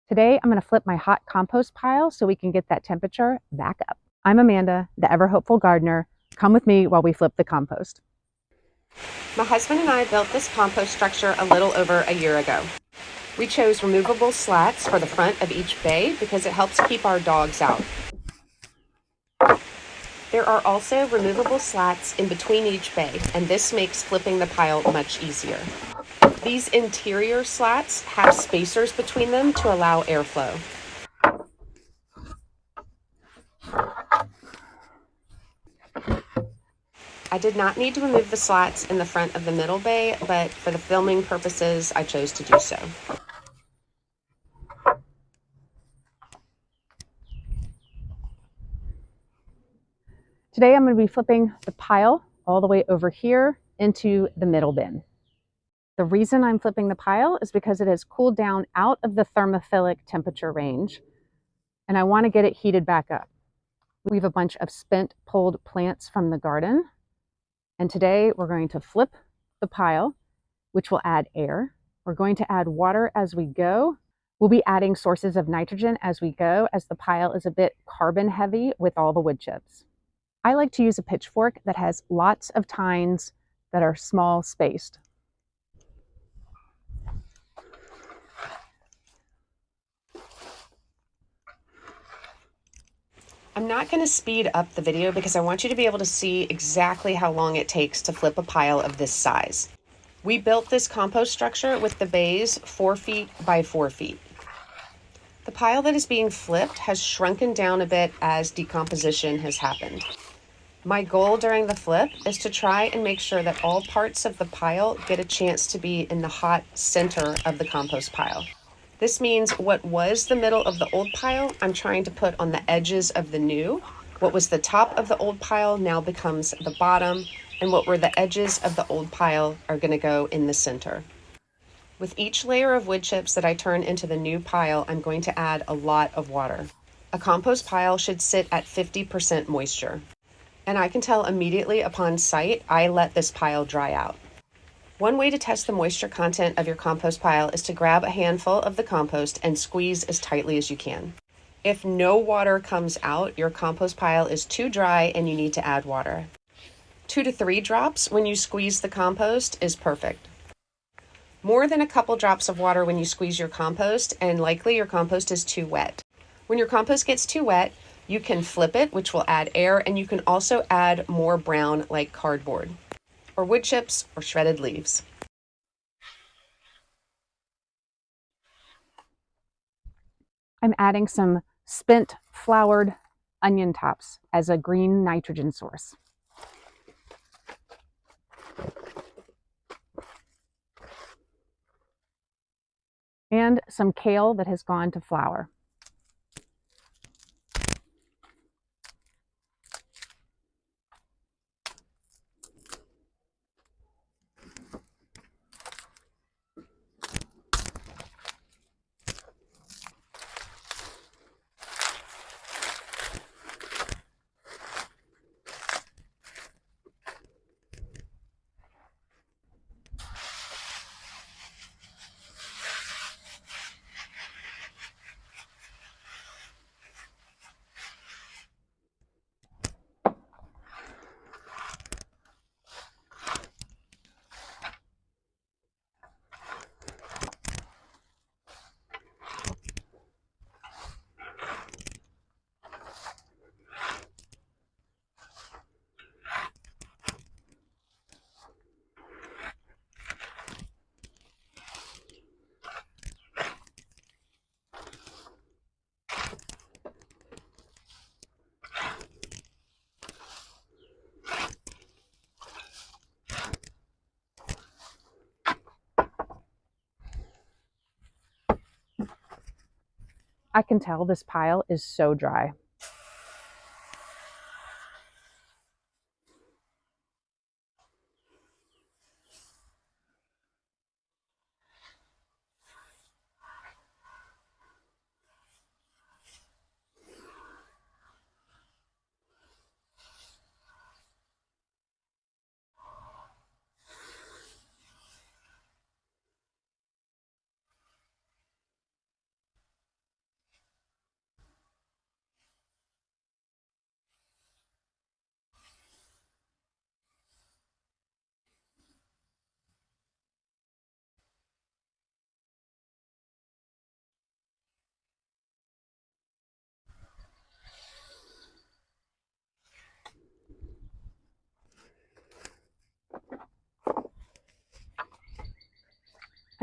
Today, I'm going to flip my hot compost pile so we can get that temperature back up. I'm Amanda, the ever hopeful gardener. Come with me while we flip the compost. My husband and I built this compost structure a little over a year ago. We chose removable slats for the front of each bay because it helps keep our dogs out. There are also removable slats in between each bay, and this makes flipping the pile much easier. These interior slats have spacers between them to allow airflow. I did not need to remove the slats in the front of the middle bay, but for the filming purposes, I chose to do so. Today, I'm going to be flipping the pile all the way over here into the middle bin. The reason I'm flipping the pile is because it has cooled down out of the thermophilic temperature range, and I want to get it heated back up. We have a bunch of spent pulled plants from the garden, and today we're going to flip the pile, which will add air. We're going to add water as we go. We'll be adding sources of nitrogen as we go, as the pile is a bit carbon heavy with all the wood chips. I like to use a pitchfork that has lots of tines that are small spaced. I'm not going to speed up the video because I want you to be able to see exactly how long it takes to flip a pile of this size. We built this compost structure with the bays 4 feet by 4 feet. The pile that is being flipped has shrunken down a bit as decomposition has happened. My goal during the flip is to try and make sure that all parts of the pile get a chance to be in the hot center of the compost pile. This means what was the middle of the old pile, I'm trying to put on the edges of the new. What was the top of the old pile now becomes the bottom, and what were the edges of the old pile are going to go in the center. With each layer of wood chips that I turn into the new pile, I'm going to add a lot of water. A compost pile should sit at 50% moisture. And I can tell immediately upon sight, I let this pile dry out. One way to test the moisture content of your compost pile is to grab a handful of the compost and squeeze as tightly as you can. If no water comes out, your compost pile is too dry and you need to add water. 2 to 3 drops when you squeeze the compost is perfect. More than a couple drops of water when you squeeze your compost, and likely your compost is too wet. When your compost gets too wet, you can flip it, which will add air, and you can also add more brown like cardboard, or wood chips, or shredded leaves. I'm adding some spent floured onion tops as a green nitrogen source. And some kale that has gone to flower. I can tell this pile is so dry.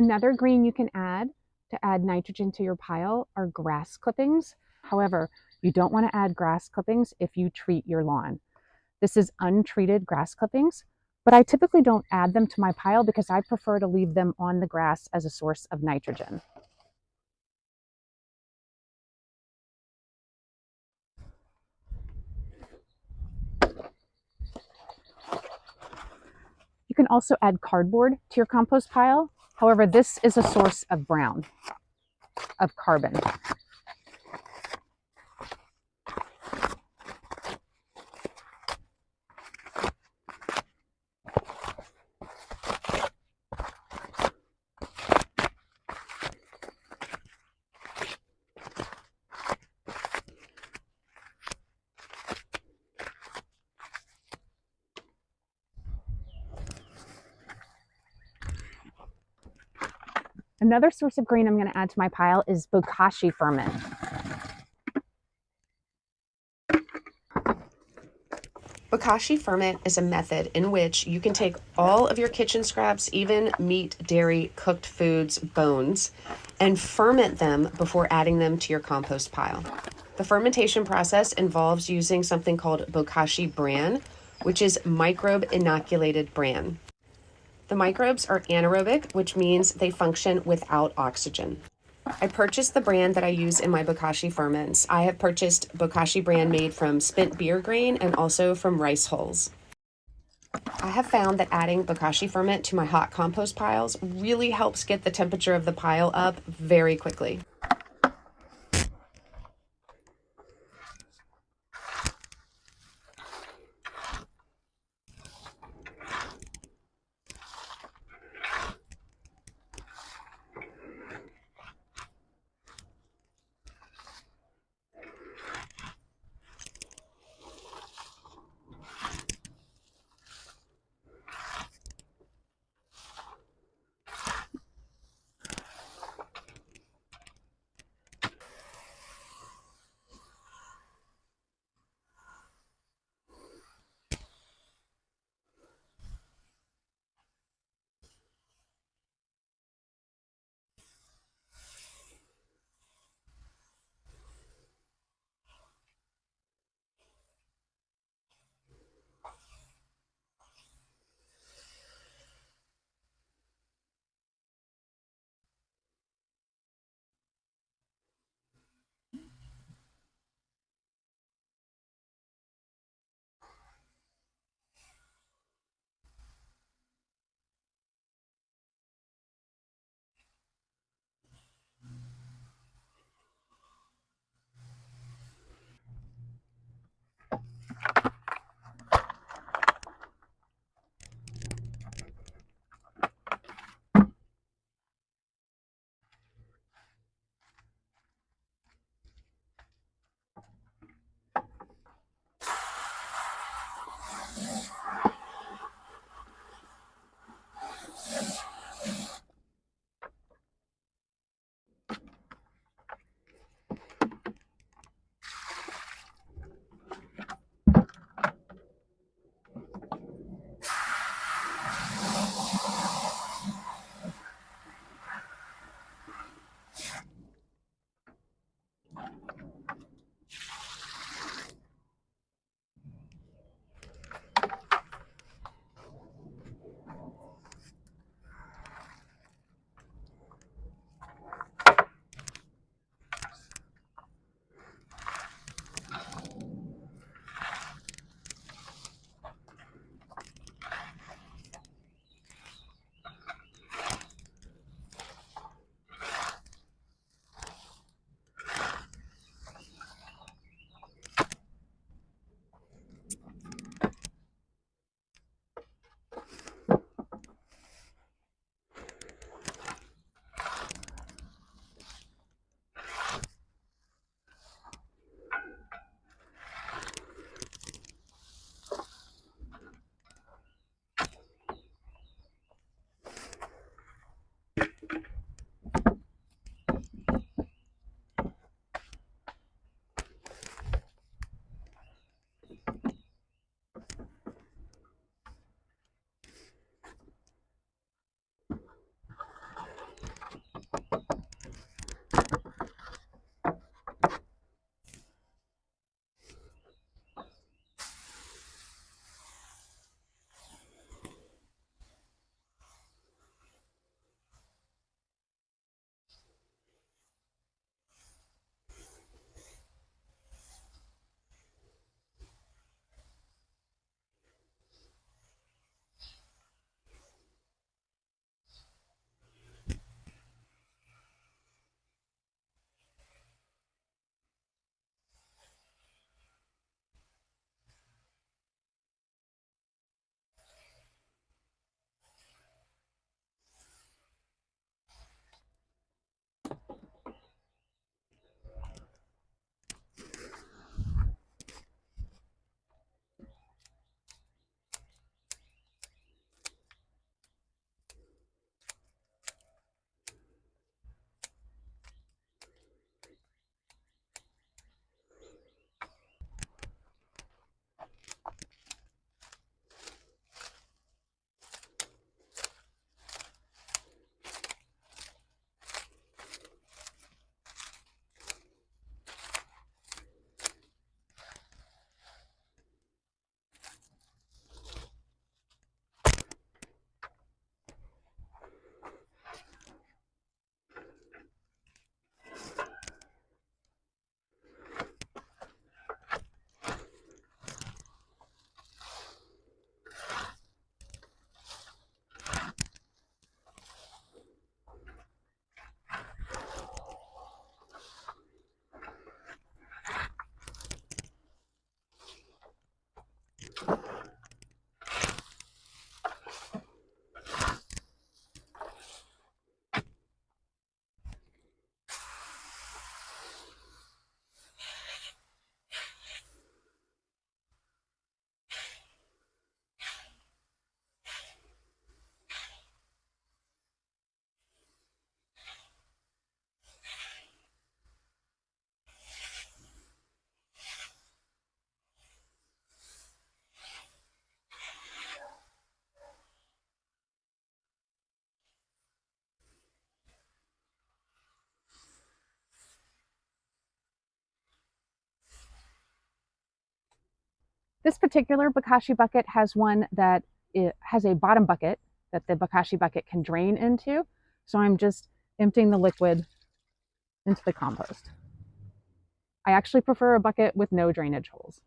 Another green you can add to add nitrogen to your pile are grass clippings. However, you don't want to add grass clippings if you treat your lawn. This is untreated grass clippings, but I typically don't add them to my pile because I prefer to leave them on the grass as a source of nitrogen. You can also add cardboard to your compost pile. However, this is a source of brown, of carbon. Another source of green I'm going to add to my pile is bokashi ferment. Bokashi ferment is a method in which you can take all of your kitchen scraps, even meat, dairy, cooked foods, bones, and ferment them before adding them to your compost pile. The fermentation process involves using something called bokashi bran, which is microbe inoculated bran. The microbes are anaerobic, which means they function without oxygen. I purchased the brand that I use in my bokashi ferments. I have purchased bokashi bran made from spent beer grain and also from rice hulls. I have found that adding bokashi ferment to my hot compost piles really helps get the temperature of the pile up very quickly. This particular bokashi bucket has one that it has a bottom bucket that the bokashi bucket can drain into. So I'm just emptying the liquid into the compost. I actually prefer a bucket with no drainage holes.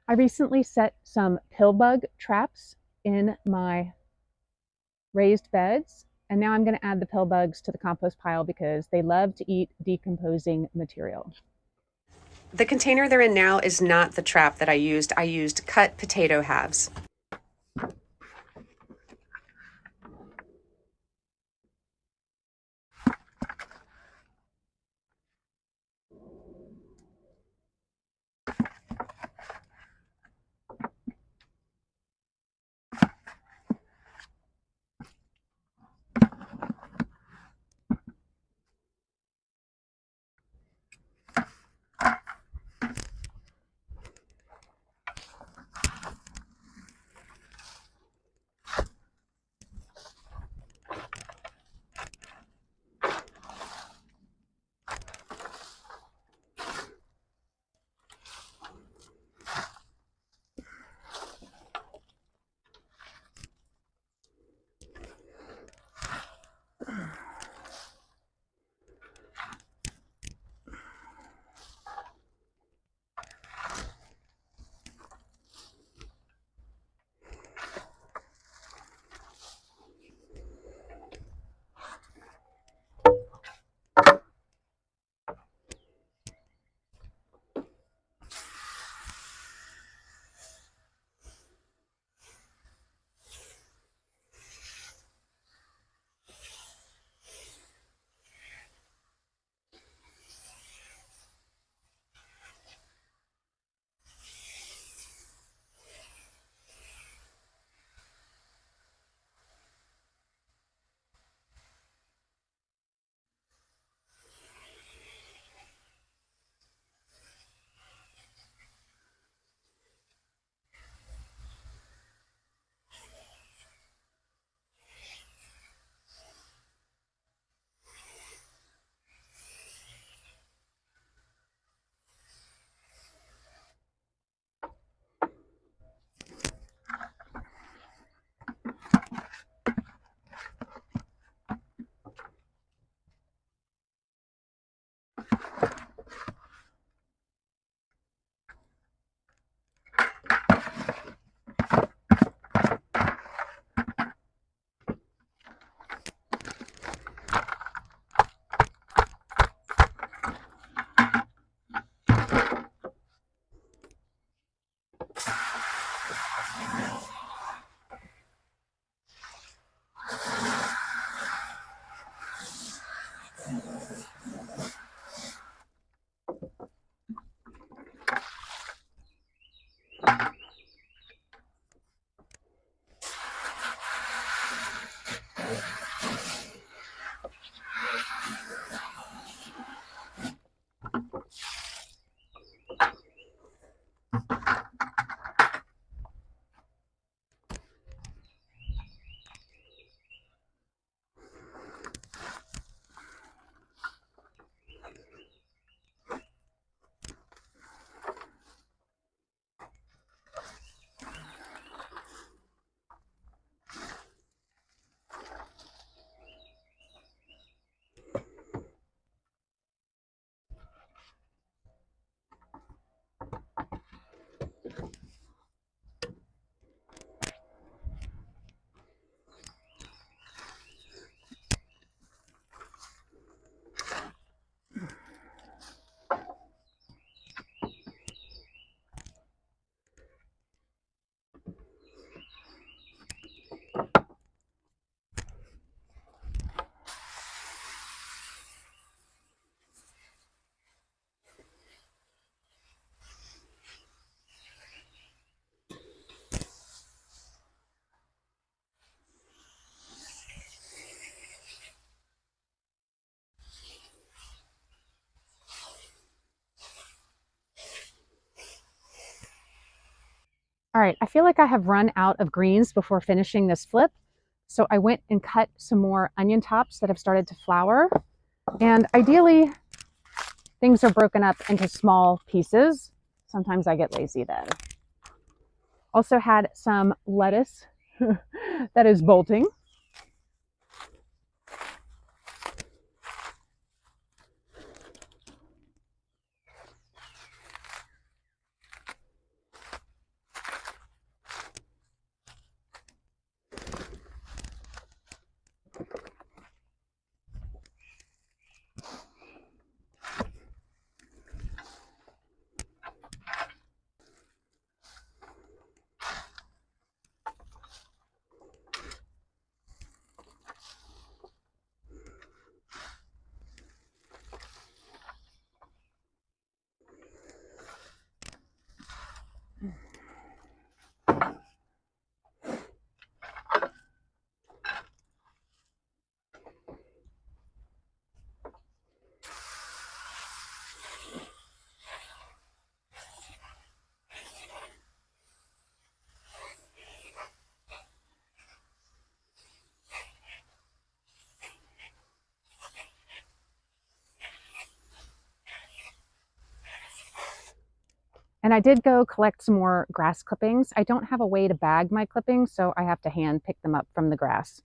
I recently set some pill bug traps in my raised beds, and now I'm going to add the pill bugs to the compost pile because they love to eat decomposing material. The container they're in now is not the trap that I used. I used cut potato halves. right, I feel like I have run out of greens before finishing this flip. So I went and cut some more onion tops that have started to flower. And ideally, things are broken up into small pieces. Sometimes I get lazy though. Also had some lettuce that is bolting. And I did go collect some more grass clippings. I don't have a way to bag my clippings, so I have to hand pick them up from the grass.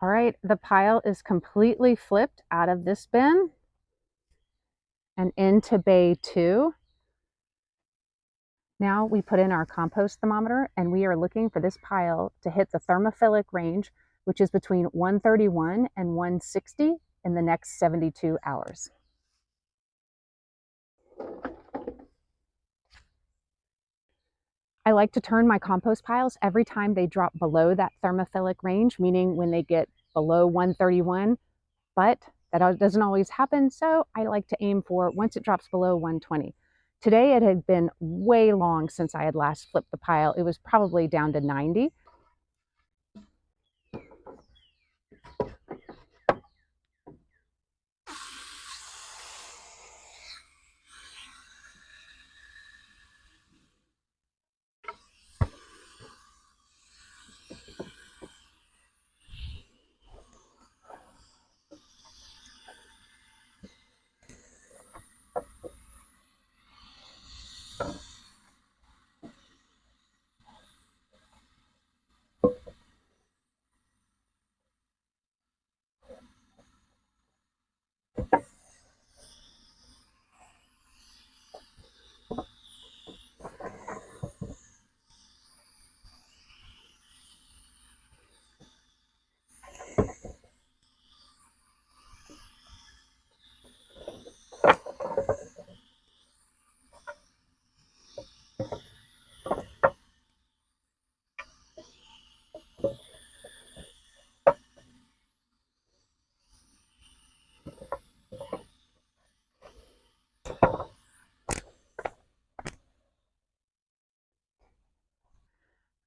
All right, the pile is completely flipped out of this bin and into bay 2. Now we put in our compost thermometer and we are looking for this pile to hit the thermophilic range, which is between 131 and 160 in the next 72 hours. I like to turn my compost piles every time they drop below that thermophilic range, meaning when they get below 131, but that doesn't always happen, so I like to aim for once it drops below 120. Today it had been way long since I had last flipped the pile. It was probably down to 90.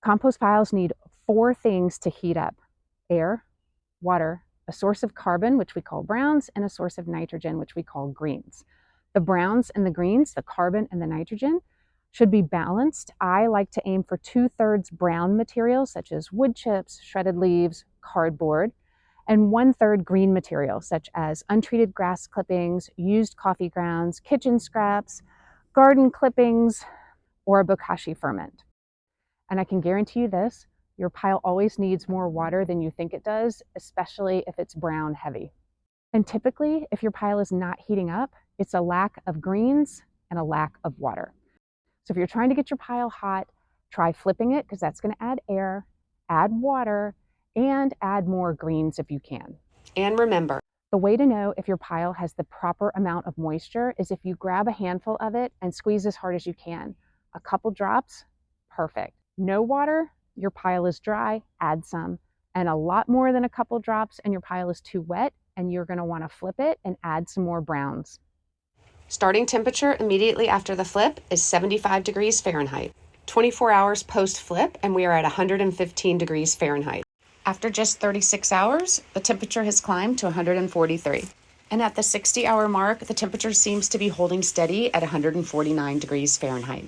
Compost piles need 4 things to heat up: air, water, a source of carbon, which we call browns, and a source of nitrogen, which we call greens. The browns and the greens, the carbon and the nitrogen, Should be balanced. I like to aim for 2/3 brown materials such as wood chips, shredded leaves, cardboard, and 1/3 green material such as untreated grass clippings, used coffee grounds, kitchen scraps, garden clippings, or a bokashi ferment. And I can guarantee you this, your pile always needs more water than you think it does, especially if it's brown heavy. And typically, if your pile is not heating up, it's a lack of greens and a lack of water. So if you're trying to get your pile hot, try flipping it because that's going to add water, and add more greens if you can. And remember, the way to know if your pile has the proper amount of moisture is if you grab a handful of it and squeeze as hard as you can. A couple drops, perfect. No water, your pile is dry, add some. And a lot more than a couple drops and your pile is too wet, and you're going to want to flip it and add some more browns. Starting temperature immediately after the flip is 75 degrees Fahrenheit. 24 hours post-flip, and we are at 115 degrees Fahrenheit. After just 36 hours, the temperature has climbed to 143. And at the 60-hour mark, the temperature seems to be holding steady at 149 degrees Fahrenheit.